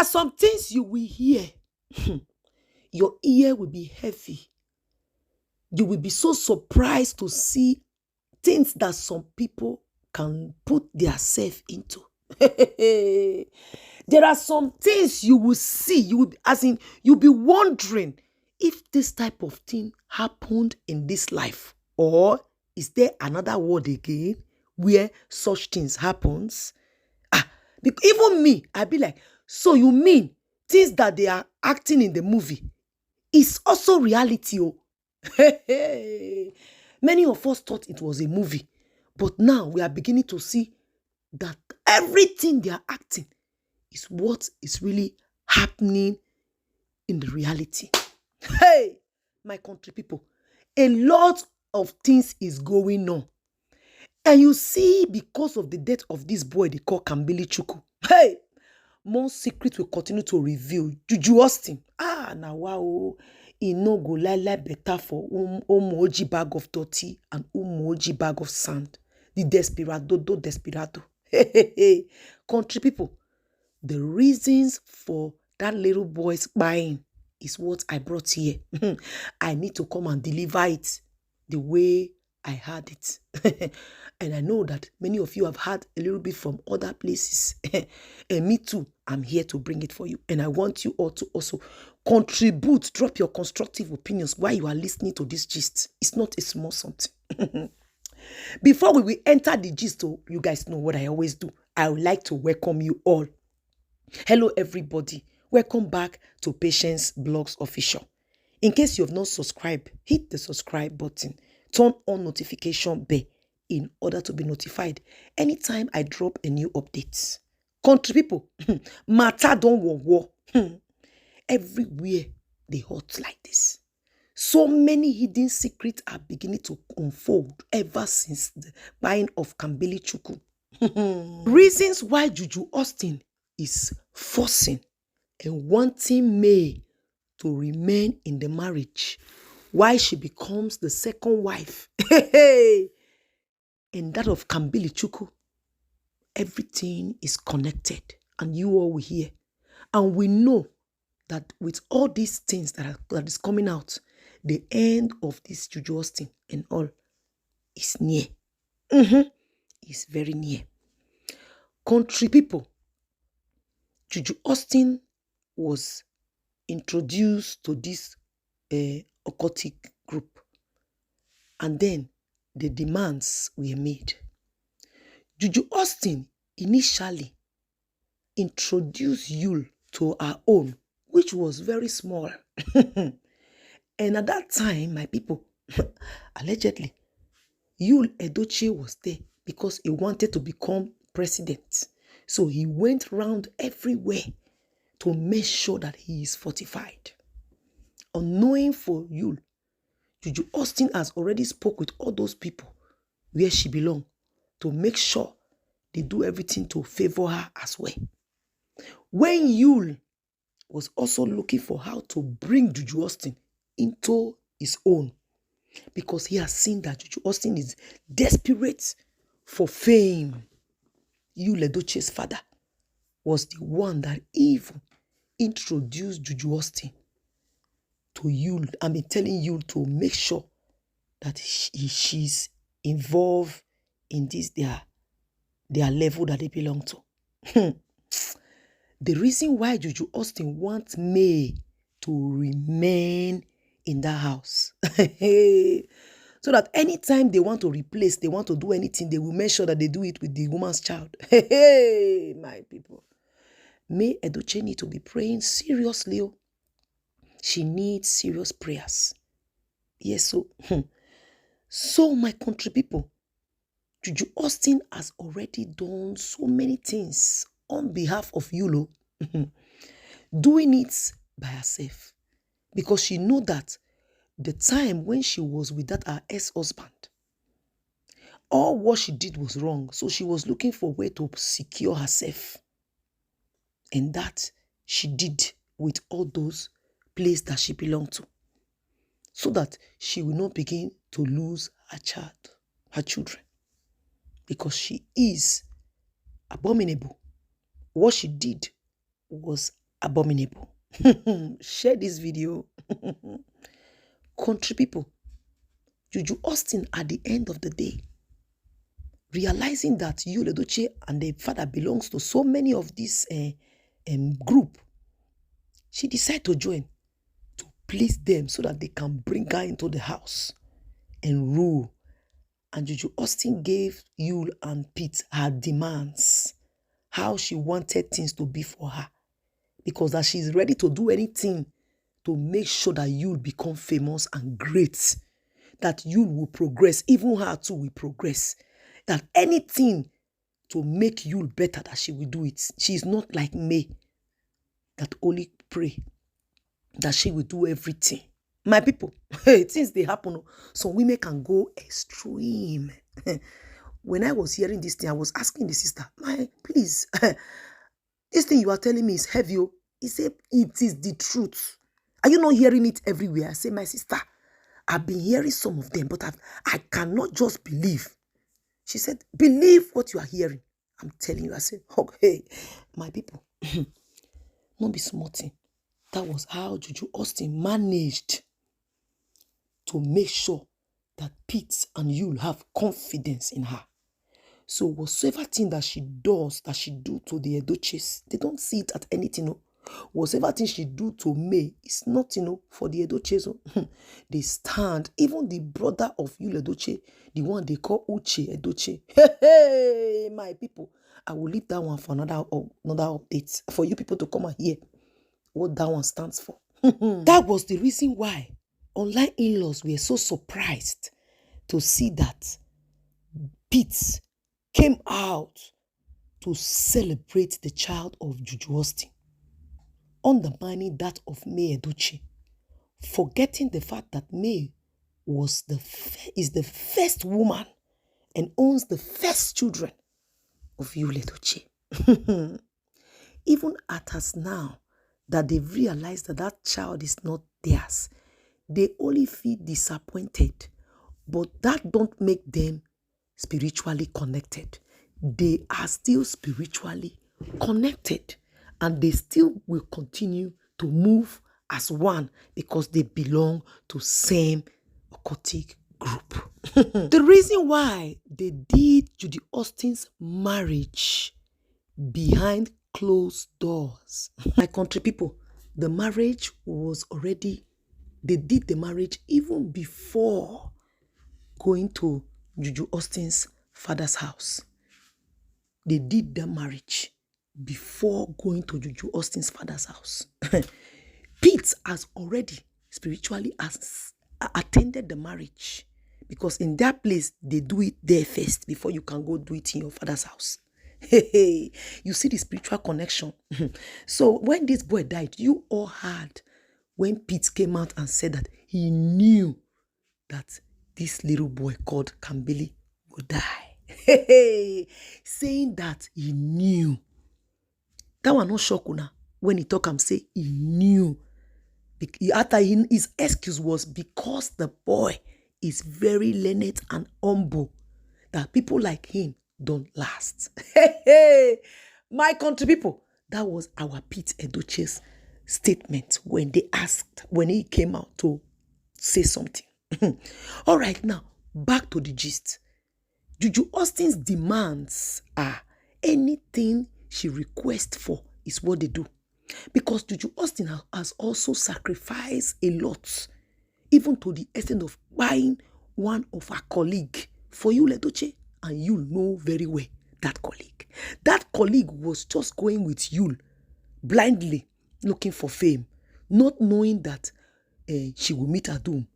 are some things you will hear. Your ear will be heavy. You will be so surprised to see things that some people can put their self into. There are some things you will see, you'll be wondering if this type of thing happened in this life, or is there another world again where such things happens? Even me, I'd be like, so you mean things that they are acting in the movie is also reality? Oh, many of us thought it was a movie, but now we are beginning to see that everything they are acting is what is really happening in the reality. Hey, my country people, a lot of things is going on. And you see, because of the death of this boy they call Mayyuledochie, hey, more secrets will continue to reveal. Juju Austin, now wow, he no go like better for umoji bag of dirty and umoji bag of sand. The desperado. Hey. Country people, the reasons for that little boy's buying is what I brought here. I need to come and deliver it the way I had it. And I know that many of you have heard a little bit from other places. And me too, I'm here to bring it for you. And I want you all to also contribute, drop your constructive opinions while you are listening to this gist. It's not a small something. Before we will enter the gist, you guys know what I always do. I would like to welcome you all. Hello, everybody. Welcome back to Patience Blogs Official. In case you have not subscribed, hit the subscribe button. Turn on notification bell in order to be notified anytime I drop a new update. Country people, matter don't war. Everywhere they hot like this. So many hidden secrets are beginning to unfold ever since the buying of Mayyuledochie. Reasons why Juju Austin is forcing and wanting May to remain in the marriage, why she becomes the second wife, and that of Mayyuledochie. Everything is connected, and you all will hear. And we know that with all these things that is coming out, the end of this Juju Austin and all is near. It's very near. Country people, Juju Austin was introduced to this occultic group, and then the demands were made. Juju Austin initially introduced Yule to her own, which was very small. And at that time, my people, allegedly, Edochie was there because he wanted to become president. So he went around everywhere to make sure that he is fortified. Unknowing for Yule, Juju Austin has already spoke with all those people where she belongs to make sure they do everything to favor her as well. When Yule was also looking for how to bring Juju Austin into his own, because he has seen that Juju Austin is desperate for fame, Mayyuledochie's father was the one that even introduced Juju Austin to Yule. I mean, telling Yule to make sure that she's involved in this their level that they belong to. The reason why Juju Austin wants May to remain in that house, so that anytime they want to replace, they want to do anything, they will make sure that they do it with the woman's child. Hey, my people. Edochie need to be praying seriously. She needs serious prayers. Yes, so my country people, Juju Austin has already done so many things on behalf of Yulo, doing it by herself, because she knew that the time when she was with that her ex-husband, all what she did was wrong. So she was looking for a way to secure herself. And that she did with all those places that she belonged to, so that she will not begin to lose her children, because she is abominable. What she did was abominable. Share this video. Country people, Juju Austin at the end of the day, realizing that Mayyuledochie and the father belongs to so many of this group, she decided to join to please them so that they can bring her into the house and rule. And Juju Austin gave Yul and Pete her demands, how she wanted things to be for her, because that she's ready to do anything to make sure that Yul become famous and great, that Yul will progress, even her too will progress, that anything to make Yul better, that she will do it. She is not like May, that only pray, that she will do everything. My people, things they happen, some women can go extreme. When I was hearing this thing, I was asking the sister, please, this thing you are telling me is heavy. He said, it is the truth. Are you not hearing it everywhere? I say, my sister, I've been hearing some of them, but I cannot just believe. She said, believe what you are hearing. I'm telling you. I said, okay, my people, not be smarting. That was how Juju Austin managed to make sure that Pete and Yul have confidence in her. So whatsoever thing that she does, that she do to the Edochies, they don't see it at anything. Whatever thing she do to May, it's not, for the Edochies. They stand. Even the brother of Mayyuledochie, the one they call Uche Edochie. Hey, my people, I will leave that one for another update for you people to come and hear what that one stands for. That was the reason why online in-laws were so surprised to see that Pete came out to celebrate the child of Juju Austin, undermining that of Mayyuledochie, forgetting the fact that May is the first woman and owns the first children of Mayyuledochie. Even at us now, that they've realized that that child is not theirs, they only feel disappointed, but that don't make them spiritually connected. They are still spiritually connected, and they still will continue to move as one because they belong to same occultic group. The reason why they did Judy Austin's marriage behind closed doors, my country people, the marriage was already, they did the marriage even before going to Juju Austin's father's house. They did the marriage before going to Juju Austin's father's house. Pete has already spiritually attended the marriage, because in that place, they do it there first before you can go do it in your father's house. Hey, you see the spiritual connection. So when this boy died, you all heard when Pete came out and said that he knew that this little boy called Kambili would die. Hey, saying that he knew. That was not shock now. When he talk and say he knew. After his excuse was because the boy is very learned and humble, that people like him don't last. Hey, my country people, that was our Pete Edochie's statement when he came out to say something. All right, now back to the gist. Juju Austin's demands are anything she requests for is what they do, because Juju Austin has also sacrificed a lot, even to the extent of buying one of her colleagues for Mayyuledochie, and you know very well that colleague. That colleague was just going with Yul blindly, looking for fame, not knowing that she will meet her doom,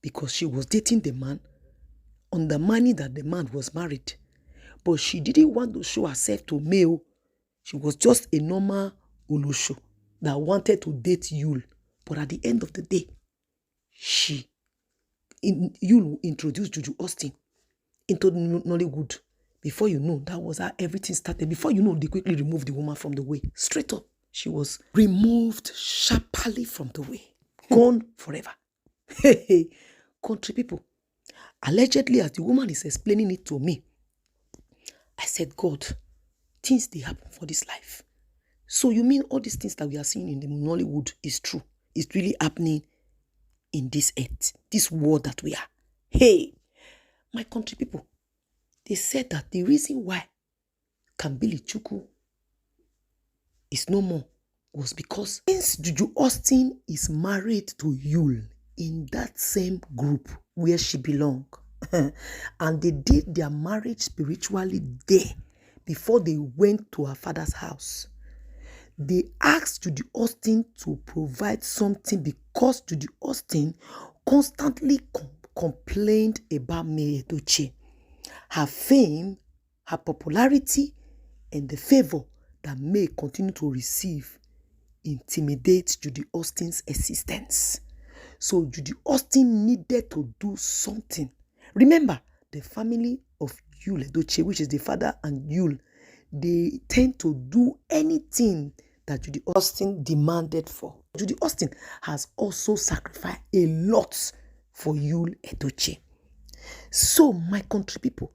because she was dating the man on the money that the man was married. But she didn't want to show herself to male. She was just a normal Olosho that wanted to date Yul. But at the end of the day, Yul introduced Juju Austin into Nollywood. Before you know, that was how everything started. Before you know, they quickly removed the woman from the way. Straight up, she was removed sharply from the way. Gone forever. Hey, country people. Allegedly, as the woman is explaining it to me, I said, God, things they happen for this life. So you mean all these things that we are seeing in the Nollywood is true? It's really happening in this earth, this world that we are. Hey, my country people, they said that the reason why Kambili Chuku is no more was because since Juju Austin is married to Yul in that same group where she belonged, and they did their marriage spiritually there before they went to her father's house. They asked Judy Austin to provide something because Judy Austin constantly complained about Mayyuledochie, her fame, her popularity, and the favor that May continue to receive intimidates Judy Austin's existence. So Judy Austin needed to do something. Remember, the family of Edochie, which is the father and Yul, they tend to do anything that Judy Austin demanded for. Judy Austin has also sacrificed a lot for Edochie. So, my country people,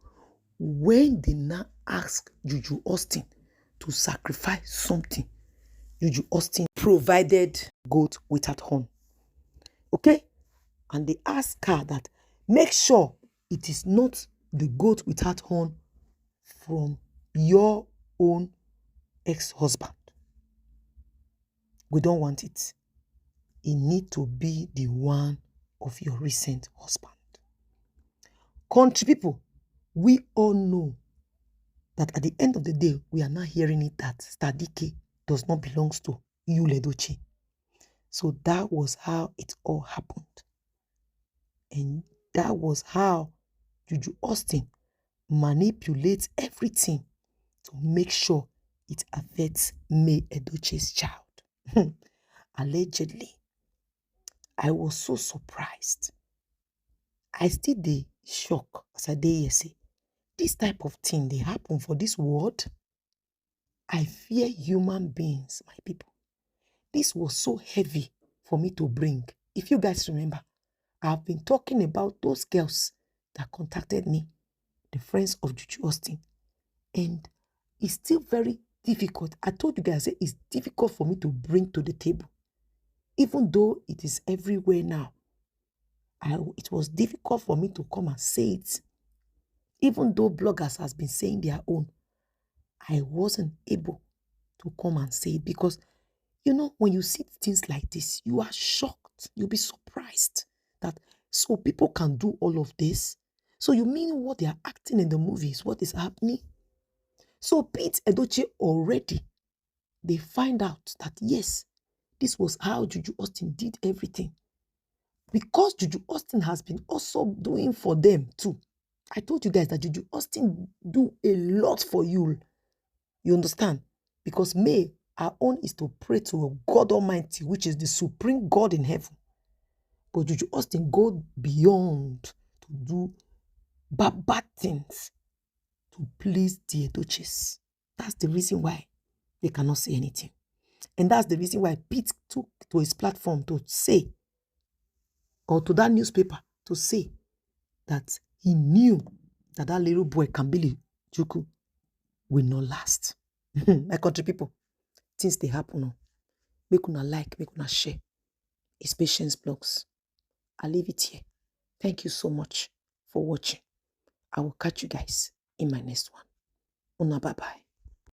when they now ask Juju Austin to sacrifice something, Juju Austin provided goat without horn. Okay? And they ask her that make sure it is not the goat without horn from your own ex-husband. We don't want it. It needs to be the one of your recent husband. Country people, we all know that at the end of the day, we are now hearing it that Stadike does not belong to Mayyuledochie. So that was how it all happened. And that was how Juju Austin manipulates everything to make sure it affects Mayyuledochie's child. Allegedly, I was so surprised. I still dey shock as I dey here say, this type of thing they happen for this world. I fear human beings, my people. This was so heavy for me to bring. If you guys remember, I've been talking about those girls that contacted me, the friends of Juju Austin. And it's still very difficult. I told you guys, it's difficult for me to bring to the table. Even though it is everywhere now, it was difficult for me to come and say it. Even though bloggers has been saying their own, I wasn't able to come and say it because, you know, when you see things like this, you are shocked. You'll be surprised that so people can do all of this. So you mean what they are acting in the movies, what is happening? So Pete Edochie already, they find out that yes, this was how Juju Austin did everything. Because Juju Austin has been also doing for them too. I told you guys that Juju Austin do a lot for you. You understand? Because May, our own is to pray to a God Almighty, which is the supreme God in heaven. But Juju Austin go beyond to do bad things to please the Edochies. That's the reason why they cannot say anything. And that's the reason why Pete took to his platform to say, or to that newspaper to say, that he knew that that little boy, Kambili Chuku, will not last. My country people, things they happen. Make una like, make una share. It's Patience Blogs. I'll leave it here. Thank you so much for watching. I will catch you guys in my next one. Una bye-bye.